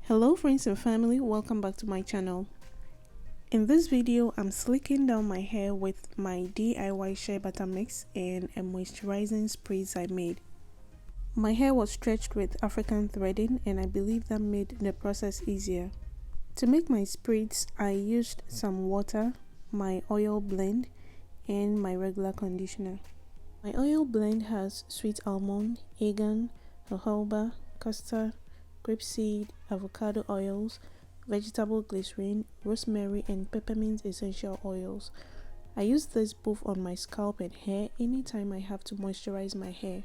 Hello friends and family, welcome back to my channel. In this video, I'm slicking down my hair with my DIY shea butter mix and a moisturizing spritz I made. My hair was stretched with African threading and I believe that made the process easier. To make my spritz, I used some water, my oil blend, and my regular conditioner. My oil blend has sweet almond, argan, jojoba, castor, grapeseed, avocado oils, vegetable glycerin, rosemary, and peppermint essential oils. I use this both on my scalp and hair anytime I have to moisturize my hair.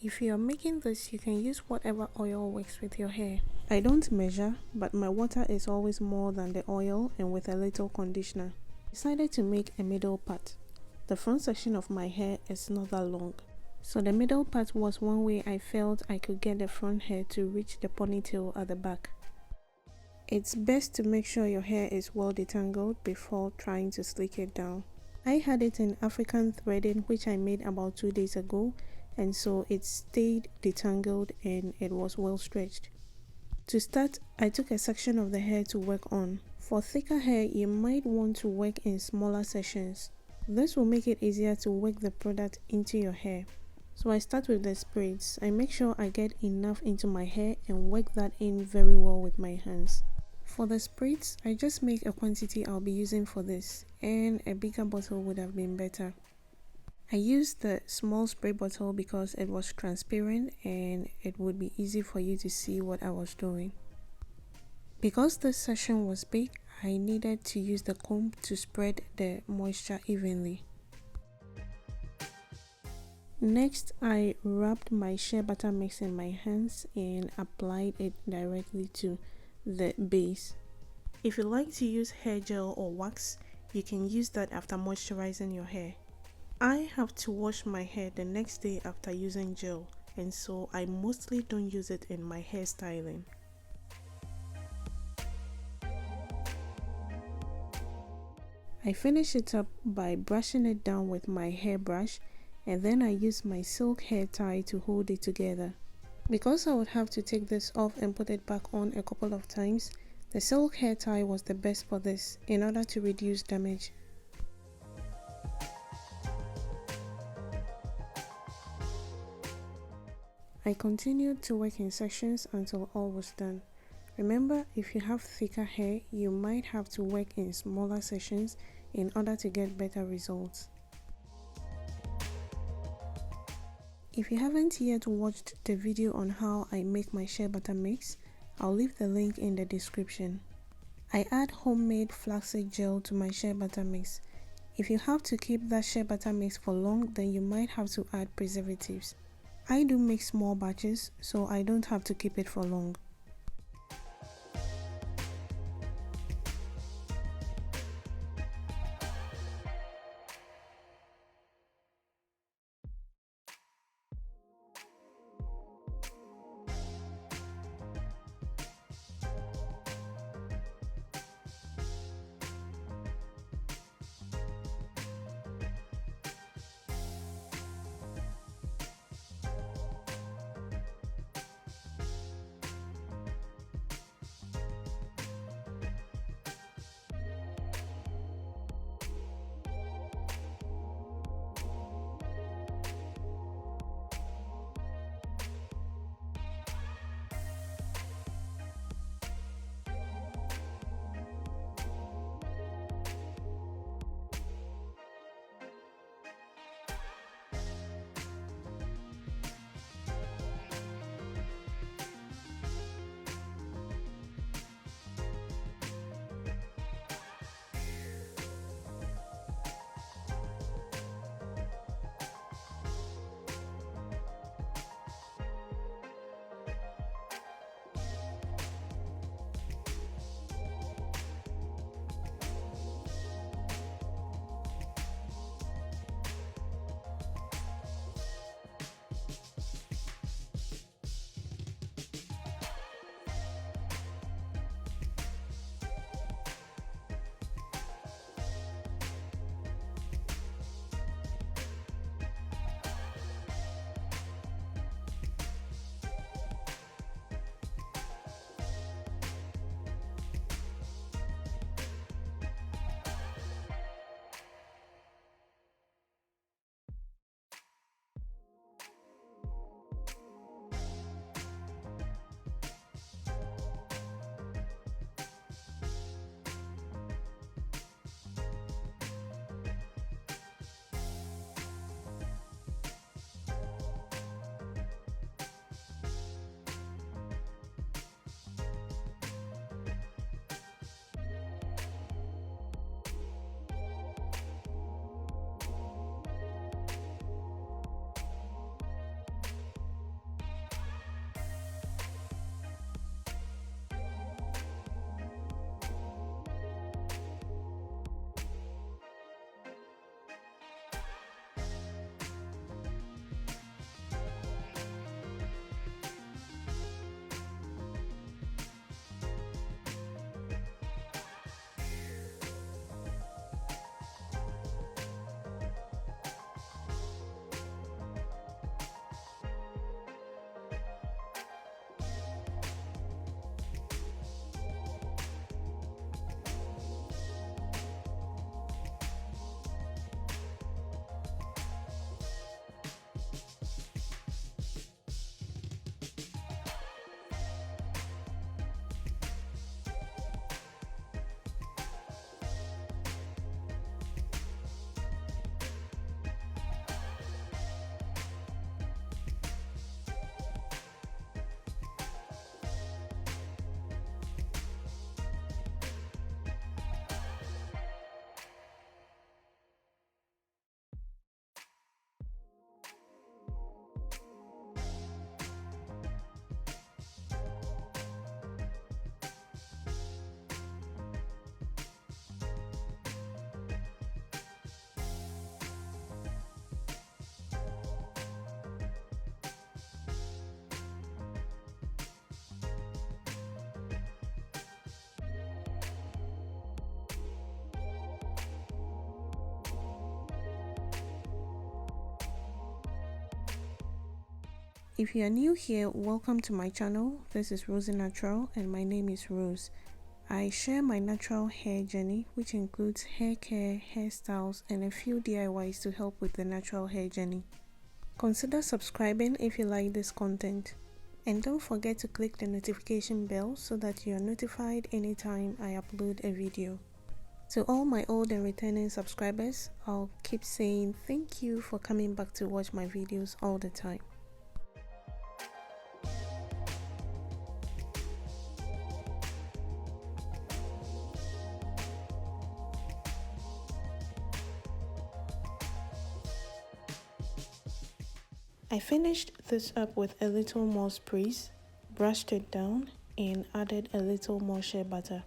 If you are making this, you can use whatever oil works with your hair. I don't measure, but my water is always more than the oil and with a little conditioner. I decided to make a middle part. The front section of my hair is not that long, so the middle part was one way I felt I could get the front hair to reach the ponytail at the back. It's best to make sure your hair is well detangled before trying to slick it down. I had it in African threading which I made about 2 days ago, and so it stayed detangled and it was well stretched. To start, I took a section of the hair to work on. For thicker hair, you might want to work in smaller sections. This will make it easier to work the product into your hair. So I start with the spritz. I make sure I get enough into my hair and work that in very well with my hands. For the spritz, I just make a quantity I'll be using for this, and a bigger bottle would have been better. I used the small spray bottle because it was transparent and it would be easy for you to see what I was doing. Because this session was big, I needed to use the comb to spread the moisture evenly. Next, I rubbed my shea butter mix in my hands and applied it directly to the base. If you like to use hair gel or wax, you can use that after moisturizing your hair. I have to wash my hair the next day after using gel, and so I mostly don't use it in my hairstyling. I finish it up by brushing it down with my hairbrush, and then I use my silk hair tie to hold it together. Because I would have to take this off and put it back on a couple of times, the silk hair tie was the best for this in order to reduce damage. I continued to work in sections until all was done. Remember, if you have thicker hair, you might have to work in smaller sections in order to get better results. If you haven't yet watched the video on how I make my shea butter mix, I'll leave the link in the description. I add homemade flaxseed gel to my shea butter mix. If you have to keep that shea butter mix for long, then you might have to add preservatives. I do make small batches, so I don't have to keep it for long. If you are new here, welcome to my channel. This is Rosy Natural and my name is Rose. I share my natural hair journey, which includes hair care, hairstyles, and a few DIYs to help with the natural hair journey. Consider subscribing if you like this content. And don't forget to click the notification bell so that you are notified anytime I upload a video. To all my old and returning subscribers, I'll keep saying thank you for coming back to watch my videos all the time. I finished this up with a little more spritz, brushed it down, and added a little more shea butter.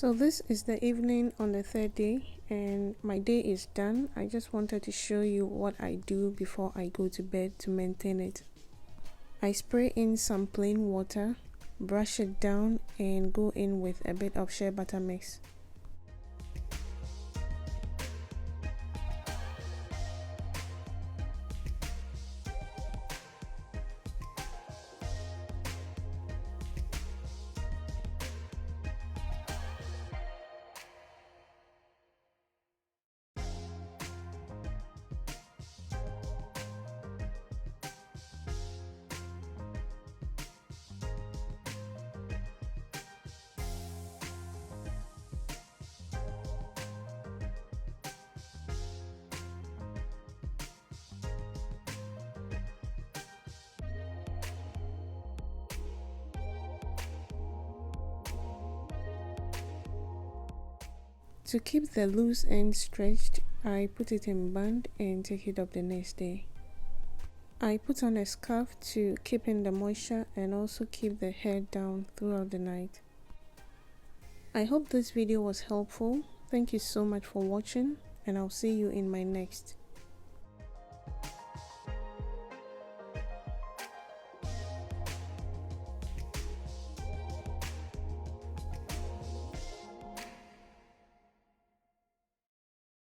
So this is the evening on the third day and my day is done. I just wanted to show you what I do before I go to bed to maintain it. I spray in some plain water, brush it down, and go in with a bit of shea butter mix. To keep the loose end stretched, I put it in band and take it up the next day. I put on a scarf to keep in the moisture and also keep the hair down throughout the night. I hope this video was helpful. Thank you so much for watching and I'll see you in my next.